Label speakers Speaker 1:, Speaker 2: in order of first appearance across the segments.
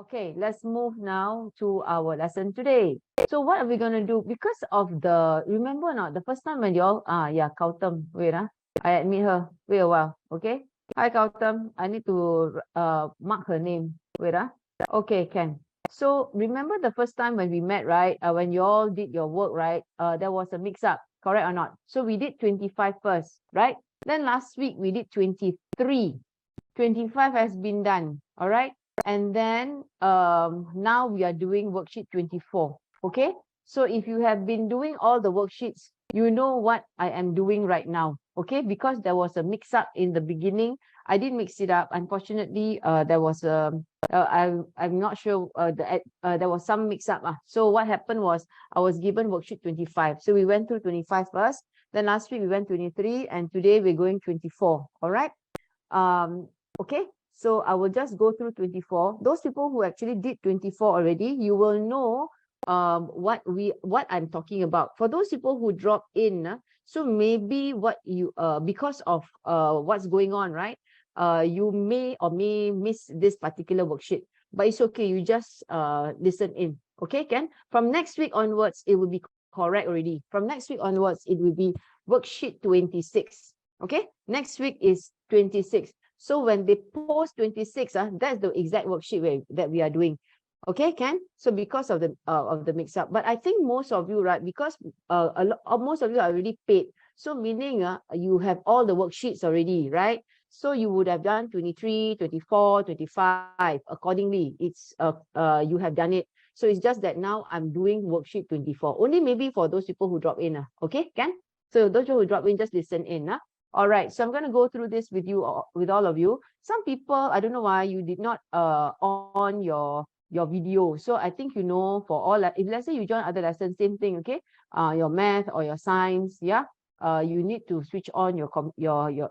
Speaker 1: Okay, let's move now to our lesson today. So what are we going to do? Because of the, remember or not, the first time when you all, yeah, Kautam, wait, I admit her, wait a while, okay? Hi, Kautam, I need to mark her name, wait, okay, can. So remember the first time when we met, right? When you all did your work, right? There was a mix-up, correct or not? So we did 25 first, right? Then last week we did 23. 25 has been done, all right? And then now we are doing worksheet 24, okay? So if you have been doing all the worksheets, you know what I am doing right now, okay? Because there was a mix-up in the beginning. I didn't mix it up. Unfortunately, there was a, I'm not sure, there was some mix-up. So what happened was I was given worksheet 25. So we went through 25 first. Then last week we went 23 and today we're going 24, all right? Okay, so I will just go through 24. Those people who actually did 24 already, you will know what I'm talking about. For those people who drop in, so maybe what you because of what's going on, right? You may or may miss this particular worksheet, but it's okay. You just listen in. Okay, Ken? From next week onwards, it will be correct already. From next week onwards, it will be worksheet 26. Okay, next week is 26. So when they post 26, that's the exact worksheet that we are doing. Okay, Ken? So because of the mix-up. But I think most of you, right, because most of you are already paid. So meaning you have all the worksheets already, right? So you would have done 23, 24, 25. Accordingly, it's you have done it. So it's just that now I'm doing worksheet 24. Only maybe for those people who drop in. Okay, Ken? So those who drop in, just listen in. All right, so I'm going to go through this with you, with all of you. Some people, I don't know why you did not on your video. So I think you know for all, if let's say you join other lessons, same thing, okay? Your math or your science, yeah. You need to switch on your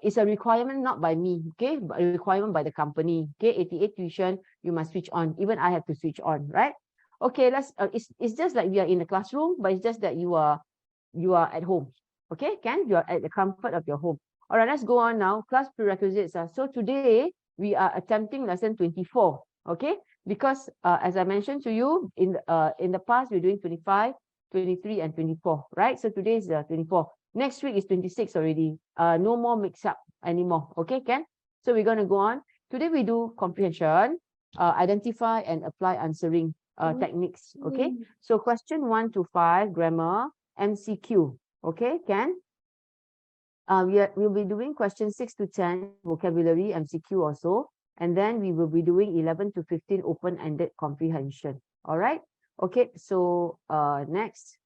Speaker 1: it's a requirement not by me, okay, but a requirement by the company, okay? 88 tuition, you must switch on. Even I have to switch on, right? Okay, let's it's just like we are in the classroom, but it's just that you are at home. Okay, Ken, you are at the comfort of your home. All right, let's go on now. Class prerequisites. So today we are attempting lesson 24. Okay, because as I mentioned to you in the past we're doing 25, 23, and 24. Right. So today is 24. Next week is 26 already. No more mix up anymore. Okay, Ken. So we're going to go on. Today we do comprehension, identify and apply answering techniques. Okay. So question 1 to 5, grammar, MCQ. Okay, Ken. We'll be doing question 6 to 10, vocabulary, MCQ also. And then we will be doing 11 to 15, open-ended comprehension. All right. Okay, so next.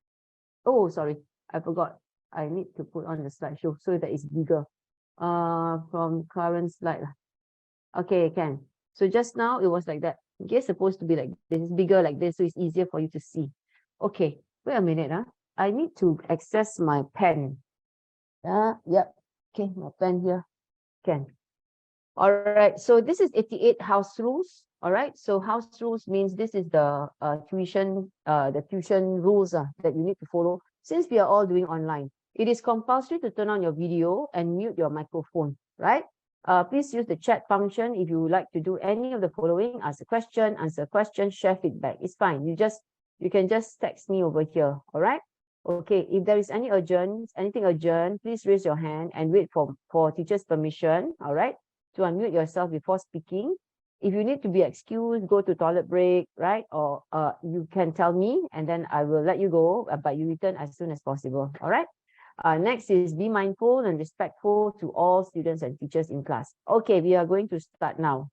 Speaker 1: Oh, sorry, I forgot. I need to put on the slideshow so that it's bigger. From current slide. Okay, Ken. So just now it was like that. Okay, supposed to be like this. It's bigger like this, so it's easier for you to see. Okay, wait a minute. I need to access my pen. Yep. Okay, my pen here. Can. All right. So this is 88 house rules. All right. So house rules means this is the tuition rules that you need to follow. Since we are all doing online, it is compulsory to turn on your video and mute your microphone. Right. Please use the chat function if you would like to do any of the following: ask a question, answer a question, share feedback. It's fine. You can just text me over here. All right. Okay, if there is anything urgent, please raise your hand and wait for teacher's permission, all right, to unmute yourself before speaking. If you need to be excused, go to toilet break, right, or you can tell me and then I will let you go, but you return as soon as possible, all right? Next is be mindful and respectful to all students and teachers in class. Okay, we are going to start now.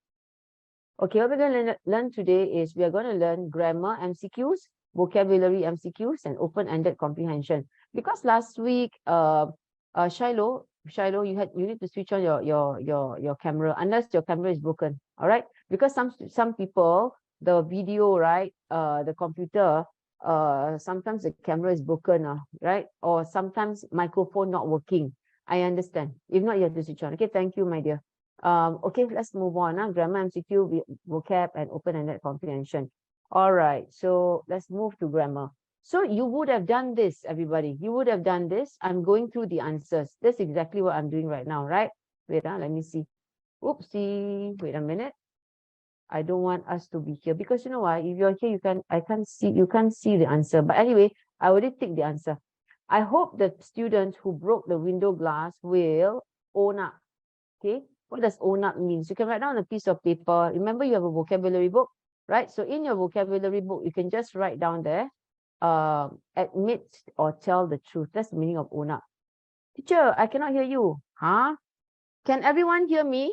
Speaker 1: Okay, what we're going to learn today is we are going to learn grammar MCQs, vocabulary MCQs, and open-ended comprehension. Because last week, Shiloh, you need to switch on your camera unless your camera is broken. All right, because some people, the video, right, the computer, sometimes the camera is broken, right, or sometimes microphone not working. I understand. If not, you have to switch on. Okay, thank you, my dear. Okay, let's move on. Grammar MCQ, vocab, and open-ended comprehension. All right, so let's move to grammar. So you would have done this, everybody. You would have done this. I'm going through the answers. That's exactly what I'm doing right now, right? Wait, let me see. Oopsie, wait a minute. I don't want us to be here because you know why? If you're here, you can't see the answer. But anyway, I already take the answer. I hope the students who broke the window glass will own up. Okay, what does own up means? You can write down a piece of paper. Remember, you have a vocabulary book, right? So in your vocabulary book, you can just write down there, admit or tell the truth. That's the meaning of own up. Teacher, I cannot hear you. Huh? Can everyone hear me?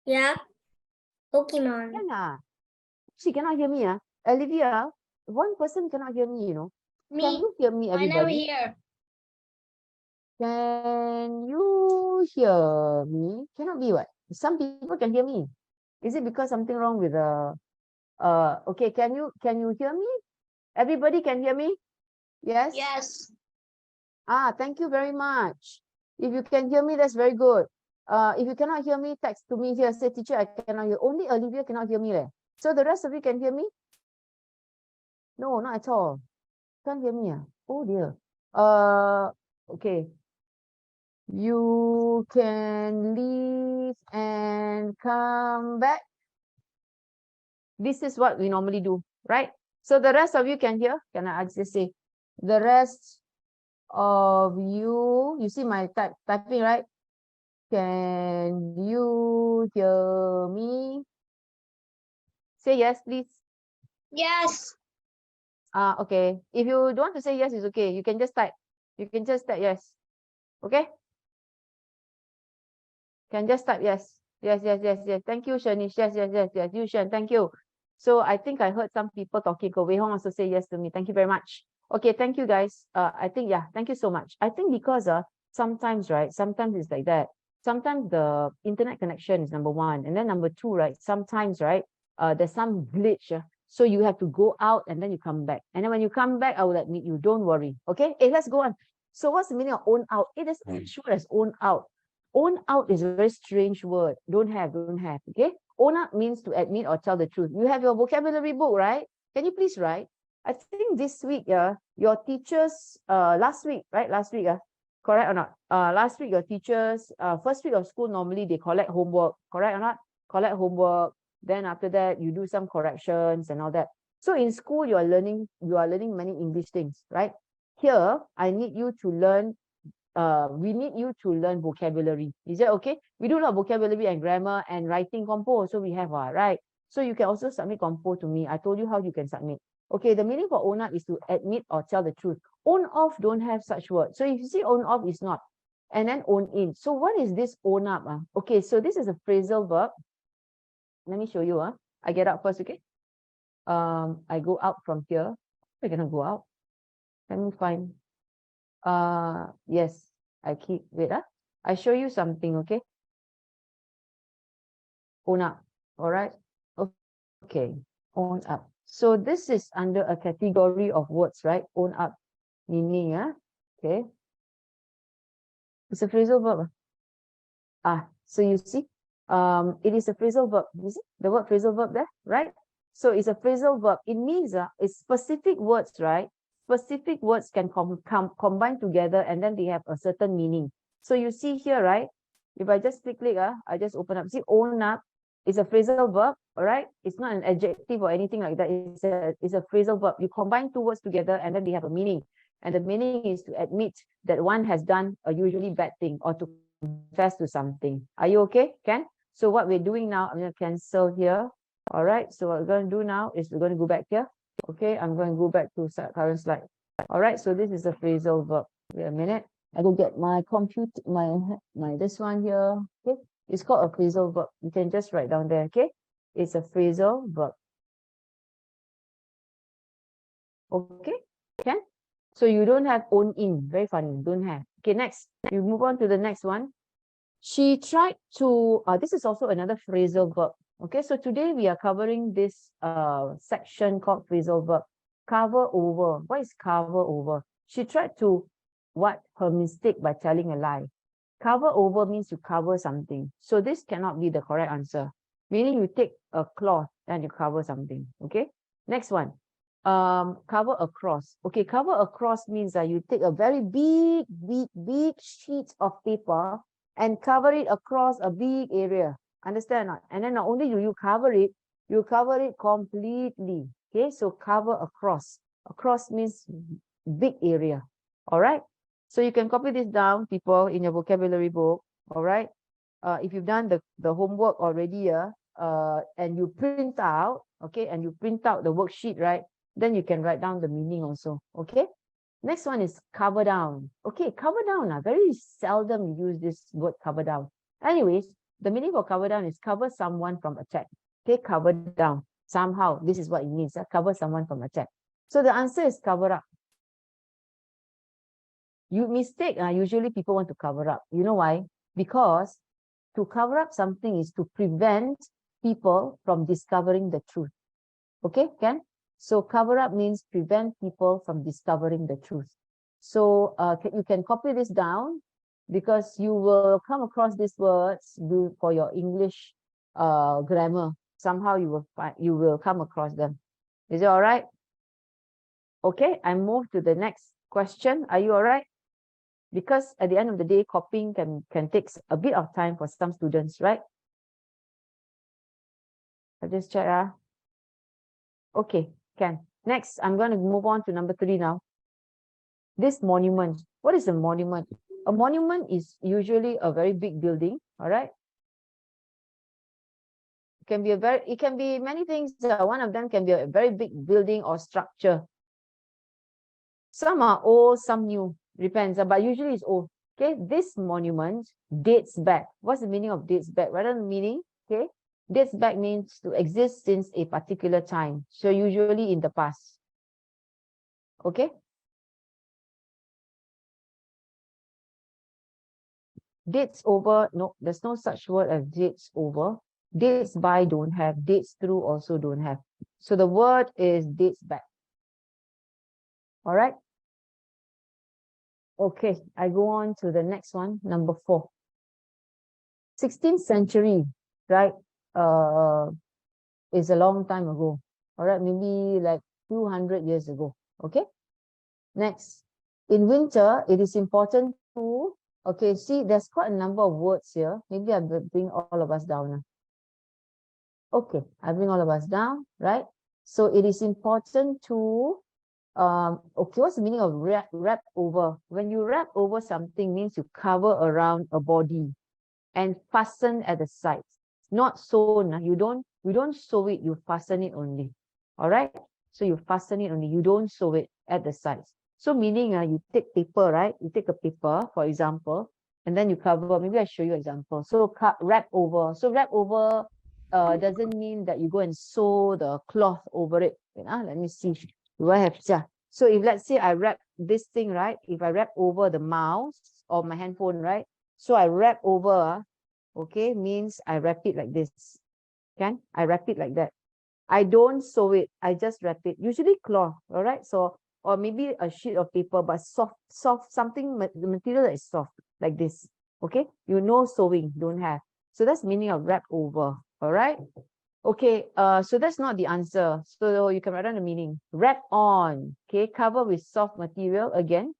Speaker 2: Yeah. Pokemon.
Speaker 1: Yeah. She cannot hear me. Olivia, one person cannot hear me, you know. Can
Speaker 2: Me.
Speaker 1: you hear me,
Speaker 2: I never
Speaker 1: everybody?
Speaker 2: hear.
Speaker 1: Can you hear me? Cannot be what? Some people can hear me. Is it because something wrong with the okay, can you hear me? Everybody can hear me? Yes?
Speaker 2: Yes.
Speaker 1: Thank you very much. If you can hear me, that's very good. If you cannot hear me, text to me here. Say, teacher, I cannot hear. Only Olivia cannot hear me. So the rest of you can hear me? No, not at all. Can't hear me. Oh dear. Okay. You can leave and come back. This is what we normally do, right? So the rest of you can hear. Can I just say, the rest of you see my typing, right? Can you hear me? Say yes, please.
Speaker 2: Yes.
Speaker 1: Okay. If you don't want to say yes, it's okay. You can just type. You can just type yes. Okay? Can just type yes. Yes. Thank you, Shanish. Yes. You, Shan. Thank you. So I think I heard some people talking. Wei Hong also say yes to me. Thank you very much. Okay, thank you guys. I think, yeah, thank you so much. I think because sometimes, right, sometimes it's like that. Sometimes the internet connection is number one. And then number two, right, sometimes, right, there's some glitch. So you have to go out and then you come back. And then when you come back, I will admit you. Don't worry. Okay, hey, let's go on. So what's the meaning of own out? It is not sure as own out. Own out is a very strange word. Don't have, okay? Own up means to admit or tell the truth. You have your vocabulary book, right? Can you please write? I think this week, your teachers, last week, right? Last week, correct or not? Last week, your teachers, first week of school, normally they collect homework, correct or not? Collect homework. Then after that, you do some corrections and all that. So in school, you are learning many English things, right? Here, I need you to learn we need you to learn vocabulary. Is that okay? We do a lot of vocabulary and grammar and writing compo. So we have, right? So you can also submit compo to me. I told you how you can submit. Okay, the meaning for own up is to admit or tell the truth. Own off don't have such word. So if you see own off is not. And then own in. So what is this own up? Okay, so this is a phrasal verb. Let me show you. I get out first, okay? I go out from here. I cannot go out. Let me find. Yes, I keep, wait, I show you something, okay? Own up, all right? Okay, own up. So this is under a category of words, right? Own up, meaning, okay? It's a phrasal verb. So you see, it is a phrasal verb. You see the word phrasal verb there, right? So it's a phrasal verb. It means it's specific words, right? Specific words can combine together and then they have a certain meaning. So you see here, right? If I just click, I just open up. See, own up is a phrasal verb, all right? It's not an adjective or anything like that. It's a phrasal verb. You combine two words together and then they have a meaning. And the meaning is to admit that one has done a usually bad thing or to confess to something. Are you okay, Ken? So what we're doing now, I'm going to cancel here. All right, so what we're going to do now is we're going to go back here. Okay, I'm going to go back to current slide. All right, so this is a phrasal verb. Wait a minute. I go get my computer, my this one here. Okay, it's called a phrasal verb. You can just write down there. Okay, it's a phrasal verb. Okay, Ken? So you don't have own in. Very funny. Don't have. Okay, next. You move on to the next one. She tried to, this is also another phrasal verb. Okay, so today we are covering this section called phrasal verb. Cover over. What is cover over? She tried to what? Her mistake by telling a lie. Cover over means to cover something. So this cannot be the correct answer. Meaning you take a cloth and you cover something. Okay, next one. Cover across. Okay, cover across means that you take a very big sheet of paper and cover it across a big area. Understand or not? And then not only do you cover it completely. Okay, so cover across. Across means big area. All right. So you can copy this down, people, in your vocabulary book. All right. If you've done the homework already, and you print out, okay, and you print out the worksheet, right? Then you can write down the meaning also. Okay. Next one is cover down. Okay, cover down. Very seldom use this word cover down. Anyways, the meaning for cover down is cover someone from attack. Okay, cover down. Somehow, this is what it means. Cover someone from attack. So the answer is cover up. You mistake, usually people want to cover up. You know why? Because to cover up something is to prevent people from discovering the truth. Okay, Ken? So cover up means prevent people from discovering the truth. So you can copy this down because you will come across these words for your English grammar. Somehow you will come across them. Is it all right? Okay, I move to the next question. Are you all right? Because at the end of the day, copying can take a bit of time for some students, right? I just check. Okay, can. Next, I'm going to move on to number 3 now. This monument. What is a monument? A monument is usually a very big building, all right? It can be many things. One of them can be a very big building or structure. Some are old, some new. Depends, but usually it's old. Okay, this monument dates back. What's the meaning of dates back? Rather than meaning, okay, dates back means to exist since a particular time. So usually in the past. Okay. Dates over, no, there's no such word as dates over. Dates by don't have. Dates through also don't have. So the word is dates back. All right. Okay, I go on to the next one, number 4. 16th century, right? Is a long time ago. All right, maybe like 200 years ago. Okay. Next, in winter, it is important to. Okay, see, there's quite a number of words here. Maybe I bring all of us down. Okay, I bring all of us down, right? So it is important to. Okay, what's the meaning of wrap over? When you wrap over something, means you cover around a body and fasten at the sides. Not sewn. You don't sew it, you fasten it only. All right. So you fasten it only. You don't sew it at the sides. So meaning you take paper, right? You take a paper, for example, and then you cover. Maybe I show you an example. So wrap over. So wrap over doesn't mean that you go and sew the cloth over it. Let me see. Do I have? So if let's say I wrap this thing, right? If I wrap over the mouse or my handphone, right? So I wrap over, okay, means I wrap it like this. Can I wrap it like that? I don't sew it. I just wrap it. Usually cloth, all right? So, or maybe a sheet of paper, but soft, something, the material that is soft, like this. Okay, you know sewing, don't have. So that's meaning of wrap over, all right? Okay, so that's not the answer. So you can write down the meaning. Wrap on, okay, cover with soft material again.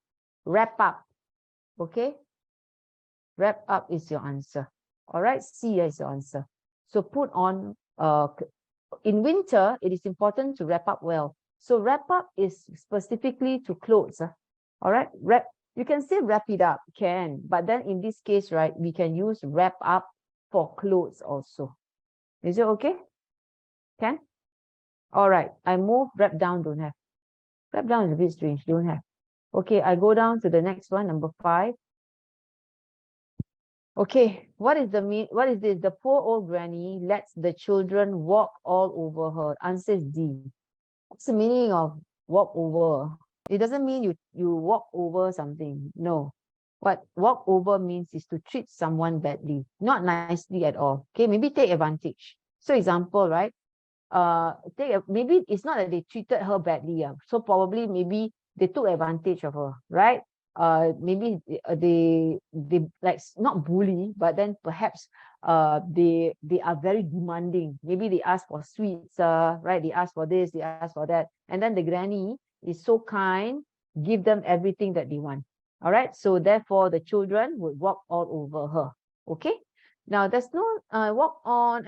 Speaker 1: Wrap up, okay? Wrap up is your answer. All right, C is your answer. So put on, in winter, it is important to wrap up well. So wrap up is specifically to clothes. All right, wrap, you can say wrap it up, can, but then in this case, right, we can use wrap up for clothes also. Is it okay? Can? All right, I move, wrap down, don't have. Wrap down is a bit strange, don't have. Okay, I go down to the next one, number 5. Okay, what is this? The poor old granny lets the children walk all over her. Answer is D. What's the meaning of walk over? It doesn't mean you walk over something. No. What walk over means is to treat someone badly, not nicely at all. Okay, maybe take advantage. So example, right? Maybe it's not that they treated her badly. So probably maybe they took advantage of her, right? Maybe they like not bully, but then perhaps they are very demanding. Maybe they ask for sweets, right? They ask for this, they ask for that, and then the granny is so kind, give them everything that they want. All right, so therefore the children would walk all over her. Okay, Now, there's no walk on.